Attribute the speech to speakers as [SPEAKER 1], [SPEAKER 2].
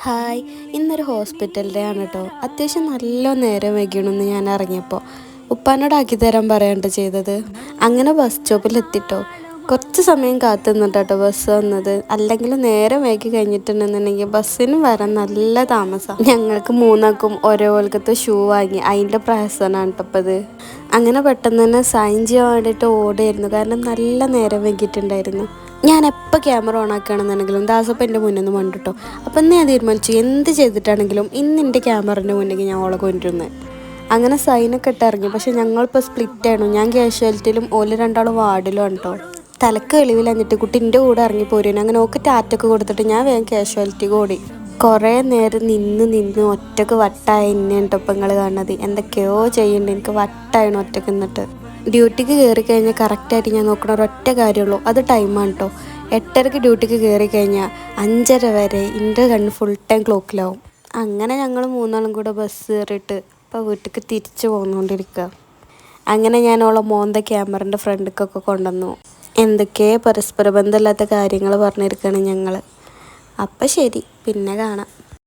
[SPEAKER 1] Hi, ഇന്നൊരു hospital day ആണ് കേട്ടോ. അത്യാവശ്യം നല്ല നേരം വൈകണമെന്ന് ഞാൻ ഇറങ്ങിയപ്പോൾ ഉപ്പാനോടാക്കി തരാൻ പറയാണ്ട് ചെയ്തത്. അങ്ങനെ ബസ് സ്റ്റോപ്പിൽ എത്തിട്ടോ. കുറച്ച് സമയം കാത്തു നിന്നിട്ടോ ബസ് വന്നത്. അല്ലെങ്കിൽ നേരം വൈകി കഴിഞ്ഞിട്ടുണ്ടെന്നുണ്ടെങ്കിൽ ബസ്സിനും വരാൻ നല്ല താമസം. ഞങ്ങൾക്ക് മൂന്നാൾക്കും ഓരോ പോലത്തെ ഷൂ വാങ്ങി, അതിൻ്റെ പ്രഹസനമാണ് കേട്ടോ ഇപ്പോൾ ഇത്. അങ്ങനെ പെട്ടെന്ന് തന്നെ സൈൻ ചെയ്യാൻ വേണ്ടിയിട്ട് ഓടിയായിരുന്നു, കാരണം നല്ല നേരം വൈകിട്ടുണ്ടായിരുന്നു. ഞാൻ എപ്പോൾ ക്യാമറ ഓൺ ആക്കുകയാണെന്നുണ്ടെങ്കിലും ദാസപ്പം എൻ്റെ മുന്നിൽ നിന്ന് കണ്ടിട്ടോ. അപ്പം ഇന്ന് ഞാൻ തീരുമാനിച്ചു, എന്ത് ചെയ്തിട്ടാണെങ്കിലും ഇന്ന് എൻ്റെ ക്യാമറേൻ്റെ മുന്നിലേക്ക് ഞാൻ ഓളെ കൊണ്ടുവരുന്നത്. അങ്ങനെ സൈനൊക്കെ ഇട്ടിറങ്ങി. പക്ഷെ ഞങ്ങളിപ്പോൾ സ്പ്ലിറ്റായിരുന്നു. ഞാൻ കാഷ്വാലിറ്റിയിലും ഓല് രണ്ടാളും വാർഡിലും ആണ് കേട്ടോ. തലക്ക് വെളിവിലഞ്ഞിട്ട് കുട്ടി എൻ്റെ കൂടെ ഇറങ്ങി പോരുന്നു. അങ്ങനെ ഓക്ക് ടാറ്റൊക്കെ കൊടുത്തിട്ട് ഞാൻ വേഗം കാഷ്വാലിറ്റിക്ക് ഓടി. കുറേ നേരം നിന്ന് ഒറ്റക്ക് വട്ടായ എന്നെയാണ് കേട്ടോ ഇപ്പം നിങ്ങൾ കാണുന്നത്. എന്തൊക്കെയോ ചെയ്യുന്നുണ്ട്, എനിക്ക് വട്ടായിരുന്നു ഒറ്റക്ക് നിന്നിട്ട്. ഡ്യൂട്ടിക്ക് കയറി കഴിഞ്ഞാൽ കറക്റ്റായിട്ട് ഞാൻ നോക്കണ ഒരൊറ്റ കാര്യമുള്ളൂ, അത് ടൈമാണ് കേട്ടോ. 8:30 ഡ്യൂട്ടിക്ക് കയറി കഴിഞ്ഞാൽ 5:30 വരെ എൻ്റെ കണ്ണ് ഫുൾ ടൈം ക്ലോക്കിലാവും. അങ്ങനെ ഞങ്ങൾ മൂന്നാളും കൂടെ ബസ് കയറിയിട്ട് ഇപ്പോൾ വീട്ടിലേക്ക് തിരിച്ചു പോന്നുകൊണ്ടിരിക്കുക. അങ്ങനെ ഞാൻ ഓളെ മോന്ത ക്യാമറൻ്റെ ഫ്രണ്ടിക്കൊക്കെ കൊണ്ടുവന്നു. എന്തൊക്കെ പരസ്പര ബന്ധമില്ലാത്ത കാര്യങ്ങൾ പറഞ്ഞിരിക്കുകയാണ് ഞങ്ങൾ. അപ്പം ശരി, പിന്നെ കാണാം.